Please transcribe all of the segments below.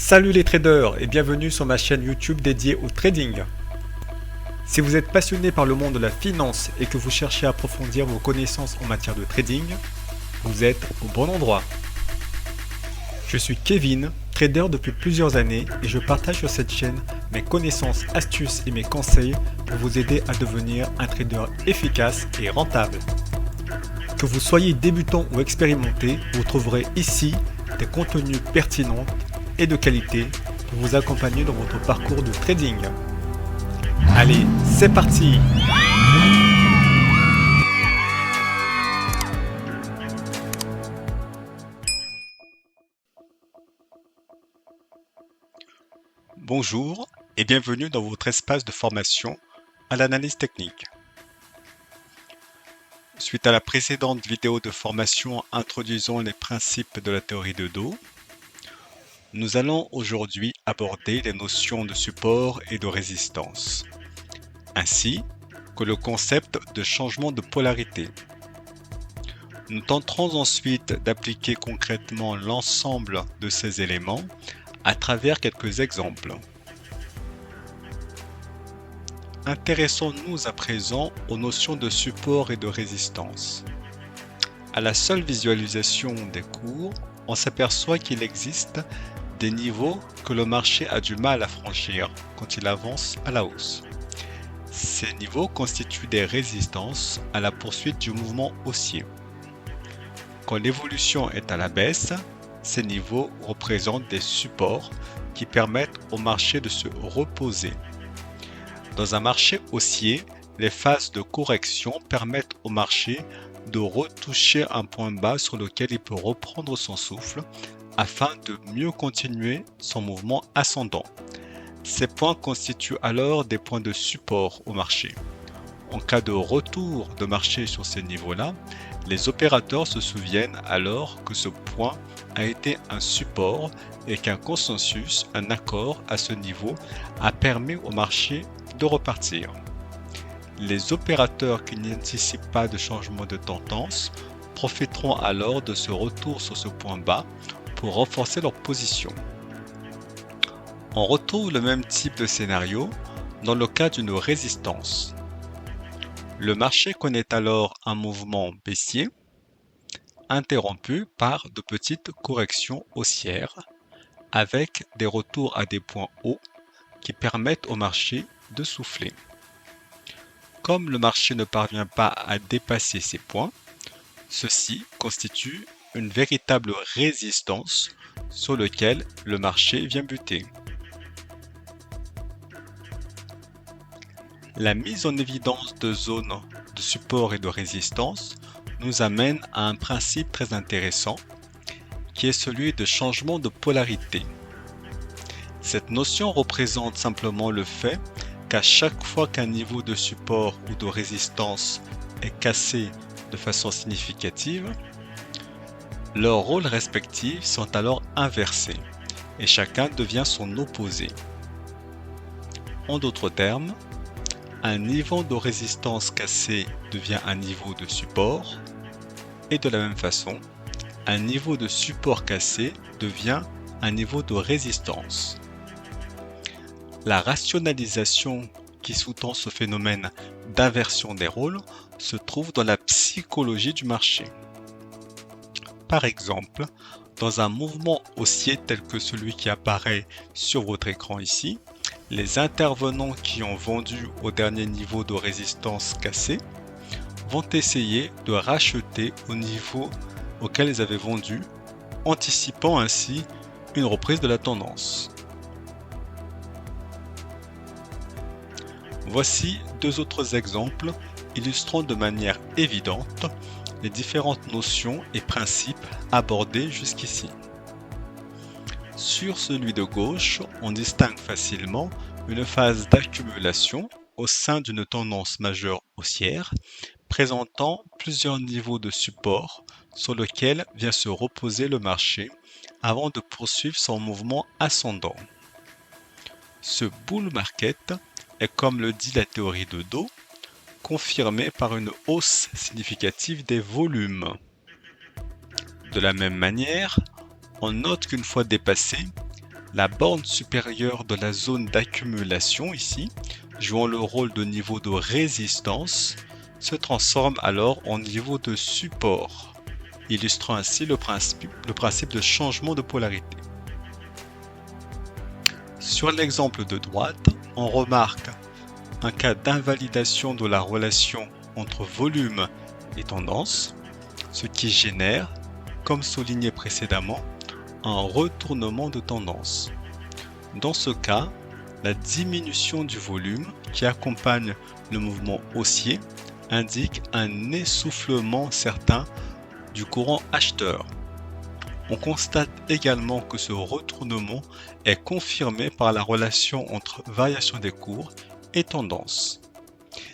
Salut les traders et bienvenue sur ma chaîne YouTube dédiée au trading. Si vous êtes passionné par le monde de la finance et que vous cherchez à approfondir vos connaissances en matière de trading, vous êtes au bon endroit. Je suis Kevin, trader depuis plusieurs années et je partage sur cette chaîne mes connaissances, astuces et mes conseils pour vous aider à devenir un trader efficace et rentable. Que vous soyez débutant ou expérimenté, vous trouverez ici des contenus pertinents et de qualité pour vous accompagner dans votre parcours de trading. Allez, c'est parti! Bonjour et bienvenue dans votre espace de formation à l'analyse technique. Suite à la précédente vidéo de formation introduisant les principes de la théorie de dos, nous allons aujourd'hui aborder les notions de support et de résistance, ainsi que le concept de changement de polarité. Nous tenterons ensuite d'appliquer concrètement l'ensemble de ces éléments à travers quelques exemples. Intéressons-nous à présent aux notions de support et de résistance. À la seule visualisation des cours, on s'aperçoit qu'il existe des niveaux que le marché a du mal à franchir quand il avance à la hausse. Ces niveaux constituent des résistances à la poursuite du mouvement haussier. Quand l'évolution est à la baisse, ces niveaux représentent des supports qui permettent au marché de se reposer. Dans un marché haussier, les phases de correction permettent au marché de retoucher un point bas sur lequel il peut reprendre son souffle afin de mieux continuer son mouvement ascendant. Ces points constituent alors des points de support au marché. En cas de retour de marché sur ces niveaux-là, les opérateurs se souviennent alors que ce point a été un support et qu'un consensus, un accord à ce niveau a permis au marché de repartir. Les opérateurs qui n'anticipent pas de changement de tendance profiteront alors de ce retour sur ce point bas pour renforcer leur position. On retrouve le même type de scénario dans le cas d'une résistance. Le marché connaît alors un mouvement baissier interrompu par de petites corrections haussières avec des retours à des points hauts qui permettent au marché de souffler. Comme le marché ne parvient pas à dépasser ces points, ceci constitue une véritable résistance sur laquelle le marché vient buter. La mise en évidence de zones de support et de résistance nous amène à un principe très intéressant qui est celui de changement de polarité. Cette notion représente simplement le fait qu'à chaque fois qu'un niveau de support ou de résistance est cassé de façon significative, leurs rôles respectifs sont alors inversés et chacun devient son opposé. En d'autres termes, un niveau de résistance cassé devient un niveau de support et de la même façon, un niveau de support cassé devient un niveau de résistance. La rationalisation qui sous-tend ce phénomène d'inversion des rôles se trouve dans la psychologie du marché. Par exemple, dans un mouvement haussier tel que celui qui apparaît sur votre écran ici, les intervenants qui ont vendu au dernier niveau de résistance cassé vont essayer de racheter au niveau auquel ils avaient vendu, anticipant ainsi une reprise de la tendance. Voici deux autres exemples illustrant de manière évidente les différentes notions et principes abordés jusqu'ici. Sur celui de gauche, on distingue facilement une phase d'accumulation au sein d'une tendance majeure haussière, présentant plusieurs niveaux de support sur lesquels vient se reposer le marché avant de poursuivre son mouvement ascendant. Ce bull market est, comme le dit la théorie de dos, confirmé par une hausse significative des volumes. De la même manière, on note qu'une fois dépassé, La borne supérieure de la zone d'accumulation ici, jouant le rôle de niveau de résistance, se transforme alors en niveau de support, illustrant ainsi le principe de changement de polarité. Sur l'exemple de droite, on remarque un cas d'invalidation de la relation entre volume et tendance, ce qui génère, comme souligné précédemment, un retournement de tendance. Dans ce cas, la diminution du volume qui accompagne le mouvement haussier indique un essoufflement certain du courant acheteur. On constate également que ce retournement est confirmé par la relation entre variation des cours et tendance.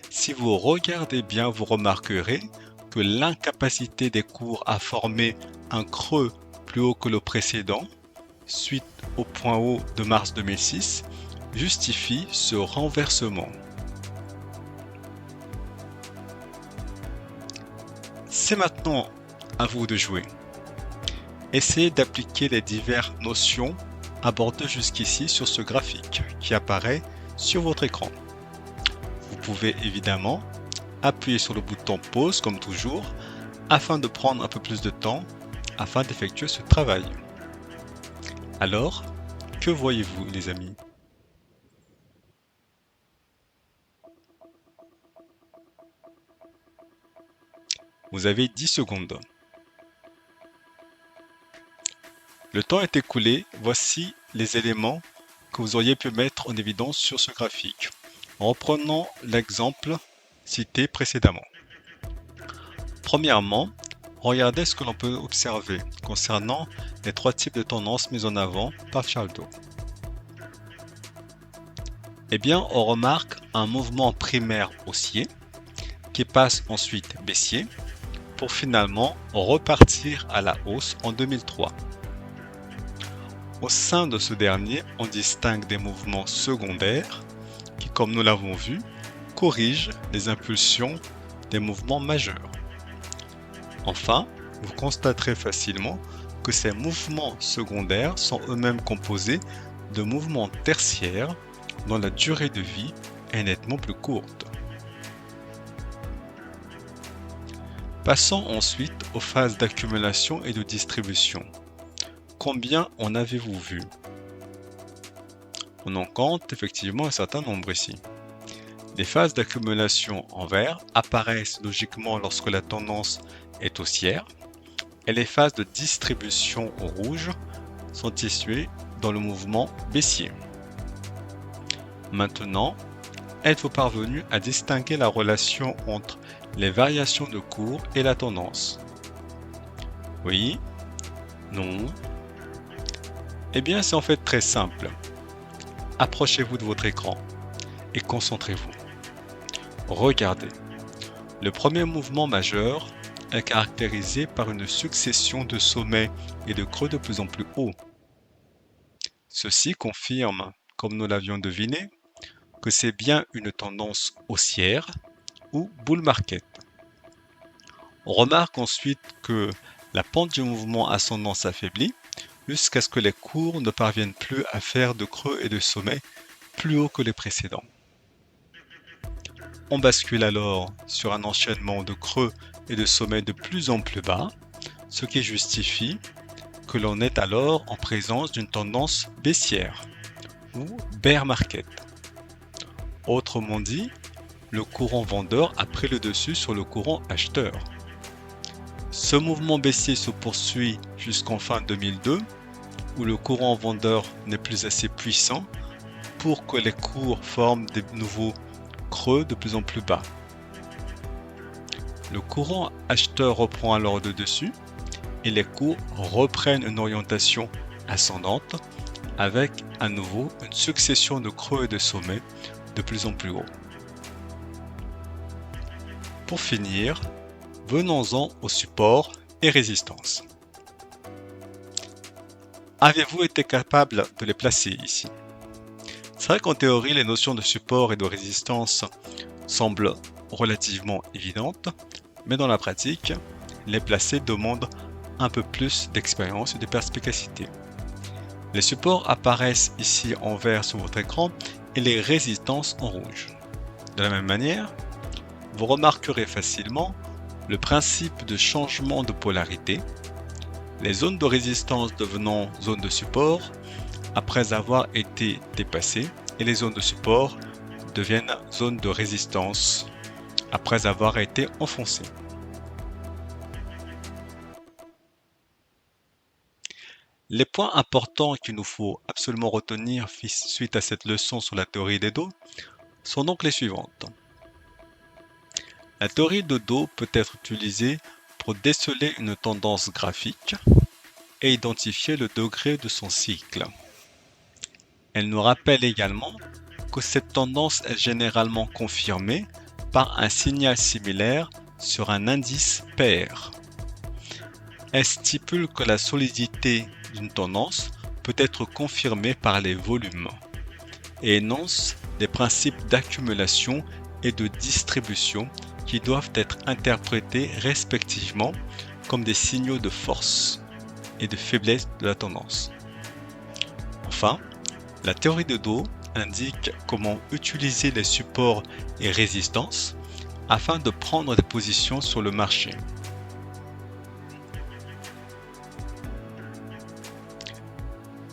Si vous regardez bien, vous remarquerez que l'incapacité des cours à former un creux plus haut que le précédent, suite au point haut de mars 2006, justifie ce renversement. C'est maintenant à vous de jouer. Essayez d'appliquer les diverses notions abordées jusqu'ici sur ce graphique qui apparaît sur votre écran. Vous pouvez évidemment appuyer sur le bouton pause comme toujours afin de prendre un peu plus de temps afin d'effectuer ce travail. Alors, que voyez-vous les amis? Vous avez 10 secondes. Le temps est écoulé, voici les éléments que vous auriez pu mettre en évidence sur ce graphique, en reprenant l'exemple cité précédemment. Premièrement, regardez ce que l'on peut observer concernant les trois types de tendances mises en avant par Faldo. Eh bien, on remarque un mouvement primaire haussier qui passe ensuite baissier pour finalement repartir à la hausse en 2003. Au sein de ce dernier, on distingue des mouvements secondaires qui, comme nous l'avons vu, corrigent les impulsions des mouvements majeurs. Enfin, vous constaterez facilement que ces mouvements secondaires sont eux-mêmes composés de mouvements tertiaires dont la durée de vie est nettement plus courte. Passons ensuite aux phases d'accumulation et de distribution. Combien en avez-vous vu? On en compte effectivement un certain nombre ici. Les phases d'accumulation en vert apparaissent logiquement lorsque la tendance est haussière et les phases de distribution au rouge sont situées dans le mouvement baissier. Maintenant, êtes-vous parvenu à distinguer la relation entre les variations de cours et la tendance? Oui? Non? Eh bien, c'est en fait très simple. Approchez-vous de votre écran et concentrez-vous. Regardez. Le premier mouvement majeur est caractérisé par une succession de sommets et de creux de plus en plus hauts. Ceci confirme, comme nous l'avions deviné, que c'est bien une tendance haussière ou bull market. On remarque ensuite que la pente du mouvement ascendant s'affaiblit jusqu'à ce que les cours ne parviennent plus à faire de creux et de sommets plus hauts que les précédents. On bascule alors sur un enchaînement de creux et de sommets de plus en plus bas, ce qui justifie que l'on est alors en présence d'une tendance baissière ou bear market. Autrement dit, le courant vendeur a pris le dessus sur le courant acheteur. Ce mouvement baissier se poursuit jusqu'en fin 2002, où le courant vendeur n'est plus assez puissant pour que les cours forment des nouveaux creux de plus en plus bas. Le courant acheteur reprend alors le dessus et les cours reprennent une orientation ascendante avec à nouveau une succession de creux et de sommets de plus en plus hauts. Pour finir, venons-en aux supports et résistances. Avez-vous été capable de les placer ici? C'est vrai qu'en théorie, les notions de support et de résistance semblent relativement évidentes, mais dans la pratique, les placer demande un peu plus d'expérience et de perspicacité. Les supports apparaissent ici en vert sur votre écran et les résistances en rouge. De la même manière, vous remarquerez facilement le principe de changement de polarité, les zones de résistance devenant zones de support après avoir été dépassées et les zones de support deviennent zones de résistance après avoir été enfoncées. Les points importants qu'il nous faut absolument retenir suite à cette leçon sur la théorie des dos sont donc les suivantes. La théorie de dos peut être utilisée pour déceler une tendance graphique et identifier le degré de son cycle. Elle nous rappelle également que cette tendance est généralement confirmée par un signal similaire sur un indice pair. Elle stipule que la solidité d'une tendance peut être confirmée par les volumes et énonce des principes d'accumulation et de distribution qui doivent être interprétés respectivement comme des signaux de force et de faiblesse de la tendance. Enfin, la théorie de dos indique comment utiliser les supports et résistances afin de prendre des positions sur le marché.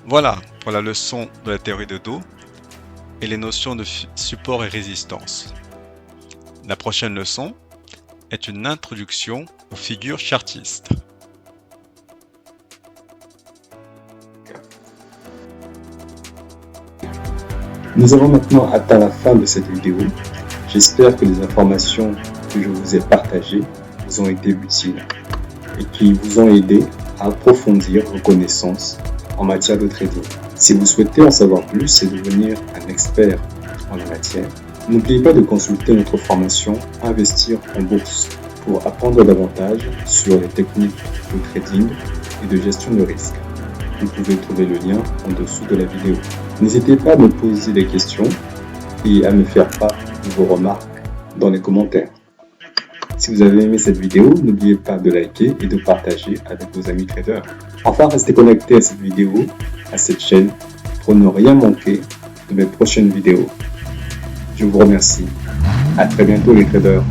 Voilà pour la leçon de la théorie de dos et les notions de support et résistance. La prochaine leçon est une introduction aux figures chartistes. Nous avons maintenant atteint la fin de cette vidéo. J'espère que les informations que je vous ai partagées vous ont été utiles et qui vous ont aidé à approfondir vos connaissances en matière de trading. Si vous souhaitez en savoir plus et devenir un expert en la matière, n'oubliez pas de consulter notre formation Investir en bourse pour apprendre davantage sur les techniques de trading et de gestion de risque. Vous pouvez trouver le lien en dessous de la vidéo. N'hésitez pas à me poser des questions et à me faire part de vos remarques dans les commentaires. Si vous avez aimé cette vidéo, n'oubliez pas de liker et de partager avec vos amis traders. Enfin, restez connectés à cette vidéo, à cette chaîne, pour ne rien manquer de mes prochaines vidéos. Je vous remercie. À très bientôt les traders.